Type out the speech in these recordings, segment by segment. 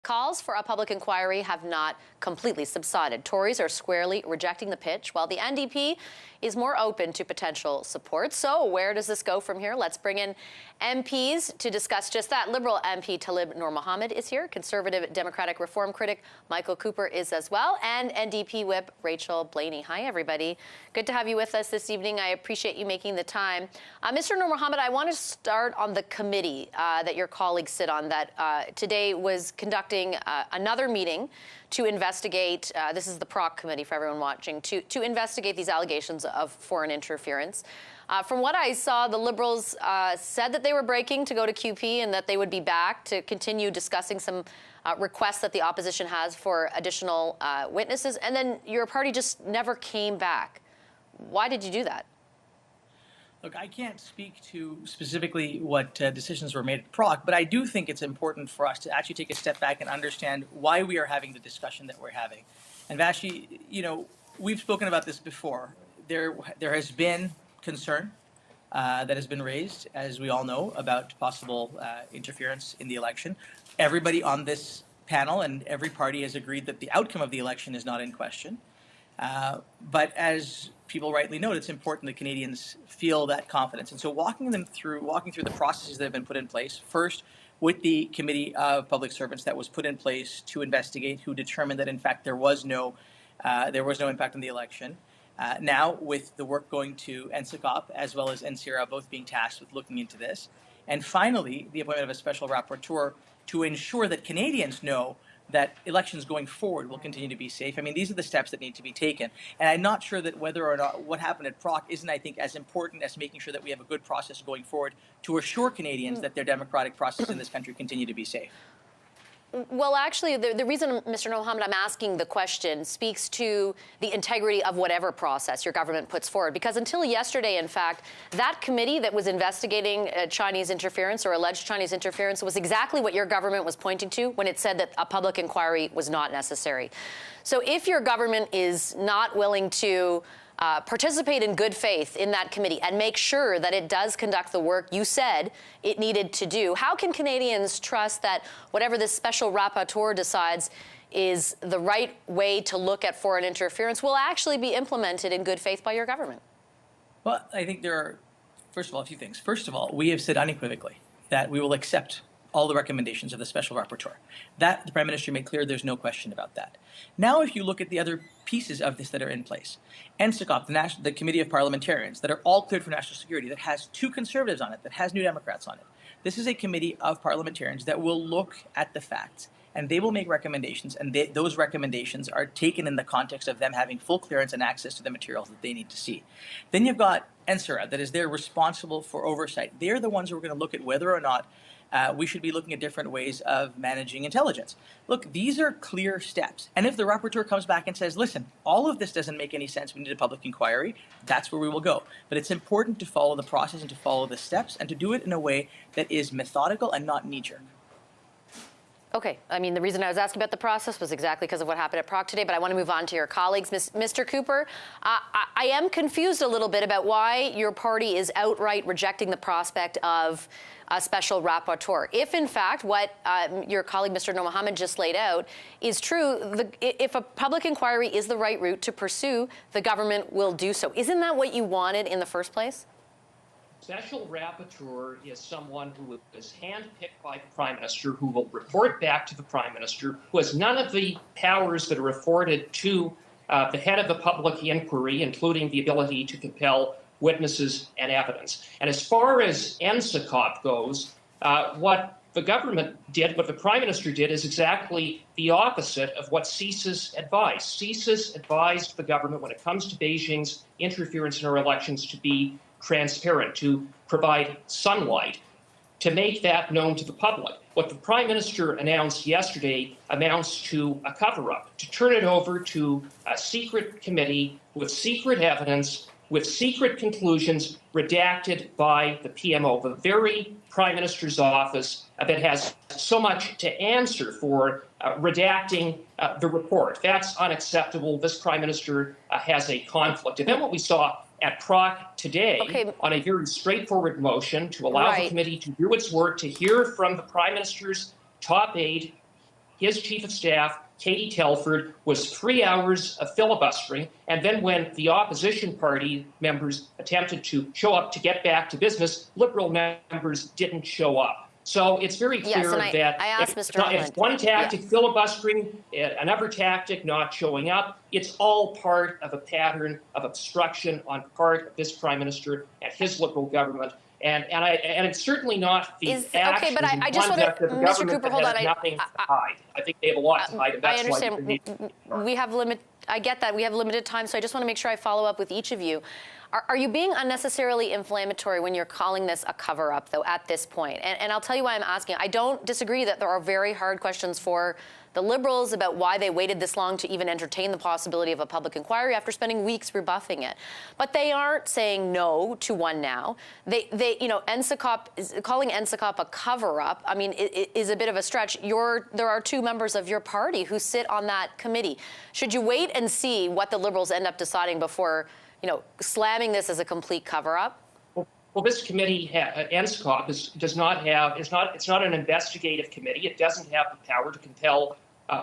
Calls for a public inquiry have not completely subsided. Tories are squarely rejecting the pitch, while the NDP is more open to potential support. So where does this go from here? Let's bring in MPs to discuss just that. Liberal MP Talib Noor Mohammed is here. Conservative Democratic Reform critic Michael Cooper is as well. And NDP whip Rachel Blaney. Hi, everybody. Good to have you with us this evening. I appreciate you making the time. Mr. Noor Mohammed, I want to start on the committee that your colleagues sit on that today was conducting another meeting to investigate, this is the PROC committee for everyone watching, to investigate these allegations of foreign interference. From what I saw, the Liberals said that they were breaking to go to QP and that they would be back to continue discussing some requests that the opposition has for additional witnesses. And then your party just never came back. Why did you do that? Look, I can't speak to specifically what decisions were made at PROC, but I do think it's important for us to actually take a step back and understand why we are having the discussion that we're having. And Vassy, you know, we've spoken about this before. There has been concern that has been raised, as we all know, about possible interference in the election. Everybody on this panel and every party has agreed that the outcome of the election is not in question. But as people rightly note, it's important that Canadians feel that confidence. And so walking through the processes that have been put in place, first with the Committee of Public Servants that was put in place to investigate, who determined that in fact there was no impact on the election. Now with the work going to NSICOP as well as NCIRA both being tasked with looking into this. And finally, the appointment of a special rapporteur to ensure that Canadians know that elections going forward will continue to be safe. I mean, these are the steps that need to be taken. And I'm not sure that whether or not what happened at PROC isn't, I think, as important as making sure that we have a good process going forward to assure Canadians that their democratic process in this country continue to be safe. Well, actually, the reason, Mr. Mohammed, I'm asking the question speaks to the integrity of whatever process your government puts forward. Because until yesterday, in fact, that committee that was investigating Chinese interference or alleged Chinese interference was exactly what your government was pointing to when it said that a public inquiry was not necessary. So if your government is not willing to participate in good faith in that committee and make sure that it does conduct the work you said it needed to do, how can Canadians trust that whatever this special rapporteur decides is the right way to look at foreign interference will actually be implemented in good faith by your government? Well, I think there are, first of all, a few things. First of all, we have said unequivocally that we will accept all the recommendations of the special rapporteur. That the Prime Minister made clear, there's no question about that. Now, if you look at the other pieces of this that are in place, NSICOP, the Committee of Parliamentarians, that are all cleared for national security, that has 2 Conservatives on it, that has New Democrats on it. This is a committee of parliamentarians that will look at the facts, and they will make recommendations, and those recommendations are taken in the context of them having full clearance and access to the materials that they need to see. Then you've got NCIRA, that is there responsible for oversight. They're the ones who are going to look at whether or not we should be looking at different ways of managing intelligence. Look, these are clear steps. And if the rapporteur comes back and says, listen, all of this doesn't make any sense, we need a public inquiry, that's where we will go. But it's important to follow the process and to follow the steps and to do it in a way that is methodical and not knee-jerk. Okay. I mean, the reason I was asking about the process was exactly because of what happened at PROC today, but I want to move on to your colleagues. Mr. Cooper, I am confused a little bit about why your party is outright rejecting the prospect of a special rapporteur. If, in fact, what your colleague, Mr. Noor Mohammed, just laid out is true, if a public inquiry is the right route to pursue, the government will do so. Isn't that what you wanted in the first place? Special rapporteur is someone who is handpicked by the Prime Minister, who will report back to the Prime Minister, who has none of the powers that are afforded to the head of the public inquiry, including the ability to compel witnesses and evidence. And as far as NSICOP goes, what the government did, what the Prime Minister did, is exactly the opposite of what CSIS advised. CSIS advised the government, when it comes to Beijing's interference in our elections, to be transparent, to provide sunlight, to make that known to the public. What the Prime Minister announced yesterday amounts to a cover-up, to turn it over to a secret committee with secret evidence, with secret conclusions redacted by the PMO, the very Prime Minister's office that has so much to answer for redacting the report. That's unacceptable. This Prime Minister has a conflict. And then what we saw at PROC today on a very straightforward motion to allow the committee to do its work, to hear from the Prime Minister's top aide, his chief of staff, Katie Telford, was 3 hours of filibustering. And then when the opposition party members attempted to show up to get back to business, Liberal members didn't show up. So it's very clear that I asked Mr. if one tactic, filibustering, another tactic, not showing up, it's all part of a pattern of obstruction on part of this Prime Minister and his Liberal government. And it's certainly not the action, but I just want to, Mr. Cooper, hold on. Nothing to hide. I think they have a lot to hide, and that's I understand. We have I get that. We have limited time, so I just want to make sure I follow up with each of you. Are you being unnecessarily inflammatory when you're calling this a cover-up, though, at this point? And I'll tell you why I'm asking. I don't disagree that there are very hard questions for the Liberals about why they waited this long to even entertain the possibility of a public inquiry after spending weeks rebuffing it. But they aren't saying no to one now. Calling NSICOP a cover-up, I mean, is a bit of a stretch. There are two members of your party who sit on that committee. Should you wait and see what the Liberals end up deciding before slamming this as a complete cover-up? Well, this committee, NSICOP, it's not an investigative committee. It doesn't have the power to compel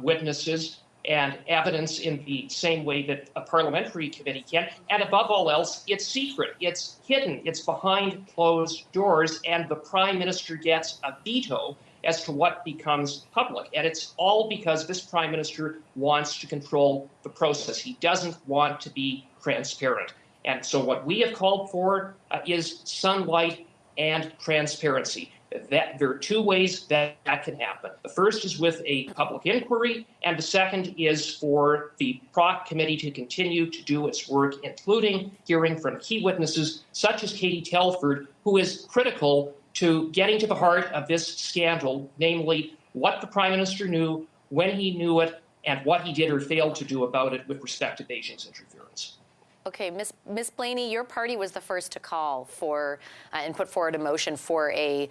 witnesses and evidence in the same way that a parliamentary committee can. And above all else, it's secret, it's hidden, it's behind closed doors, and the Prime Minister gets a veto as to what becomes public. And it's all because this Prime Minister wants to control the process. He doesn't want to be transparent. And so what we have called for is sunlight and transparency. There are two ways that can happen. The first is with a public inquiry, and the second is for the PROC committee to continue to do its work, including hearing from key witnesses such as Katie Telford, who is critical to getting to the heart of this scandal, namely what the Prime Minister knew, when he knew it, and what he did or failed to do about it with respect to Beijing's interference. Okay, Ms. Blaney, your party was the first to call for and put forward a motion for a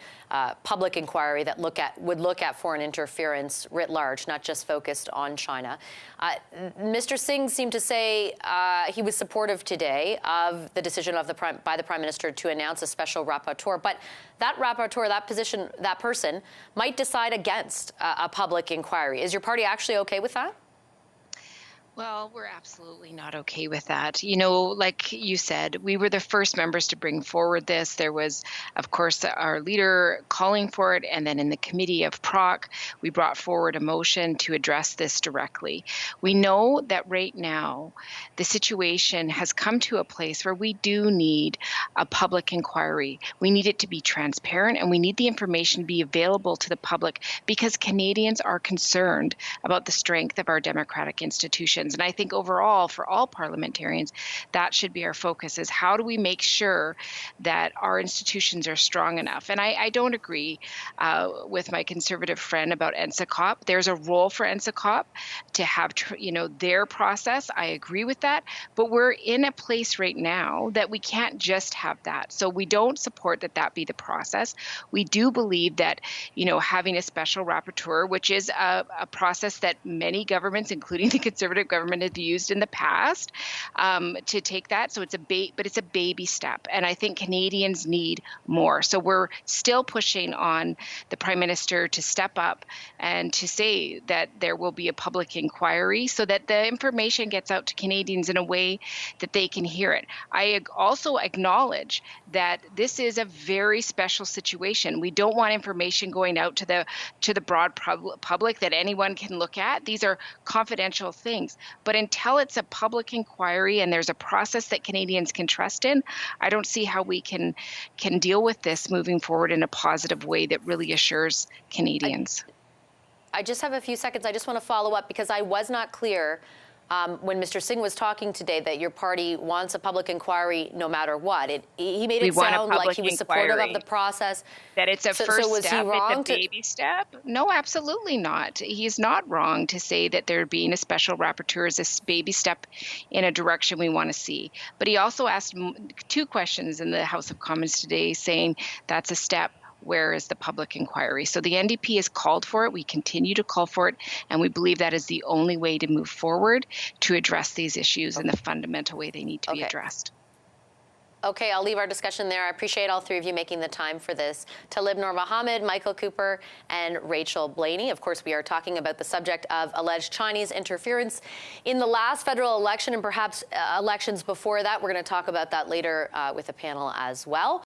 public inquiry that would look at foreign interference writ large, not just focused on China. Mr. Singh seemed to say he was supportive today of the decision by the Prime Minister to announce a special rapporteur, but that rapporteur, that person might decide against a public inquiry. Is your party actually okay with that? Well, we're absolutely not okay with that. Like you said, we were the first members to bring forward this. There was, of course, our leader calling for it. And then in the committee of PROC, we brought forward a motion to address this directly. We know that right now, the situation has come to a place where we do need a public inquiry. We need it to be transparent, and we need the information to be available to the public because Canadians are concerned about the strength of our democratic institutions. And I think overall, for all parliamentarians, that should be our focus, is how do we make sure that our institutions are strong enough? And I don't agree with my Conservative friend about NSICOP. There's a role for NSICOP to have, their process. I agree with that. But we're in a place right now that we can't just have that. So we don't support that be the process. We do believe that, having a special rapporteur, which is a process that many governments, including the Conservative government, have used in the past, to take that. So it's a baby step. And I think Canadians need more. So we're still pushing on the Prime Minister to step up and to say that there will be a public inquiry so that the information gets out to Canadians in a way that they can hear it. I also acknowledge that this is a very special situation. We don't want information going out to the broad public that anyone can look at. These are confidential things. But until it's a public inquiry and there's a process that Canadians can trust in, I don't see how we can deal with this moving forward in a positive way that really assures Canadians. I just have a few seconds. I just want to follow up because I was not clear when Mr. Singh was talking today that your party wants a public inquiry no matter what. He made it sound like he was supportive of the process. That it's a first step, it's a baby step? No, absolutely not. He's not wrong to say that there being a special rapporteur is a baby step in a direction we want to see. But he also asked two questions in the House of Commons today saying that's a step. Where is the public inquiry? So the NDP has called for it. We continue to call for it. And we believe that is the only way to move forward to address these issues in the fundamental way they need to be addressed. Okay, I'll leave our discussion there. I appreciate all three of you making the time for this. Talib Noor Mohammed, Michael Cooper, and Rachel Blaney. Of course, we are talking about the subject of alleged Chinese interference in the last federal election and perhaps elections before that. We're going to talk about that later with a panel as well.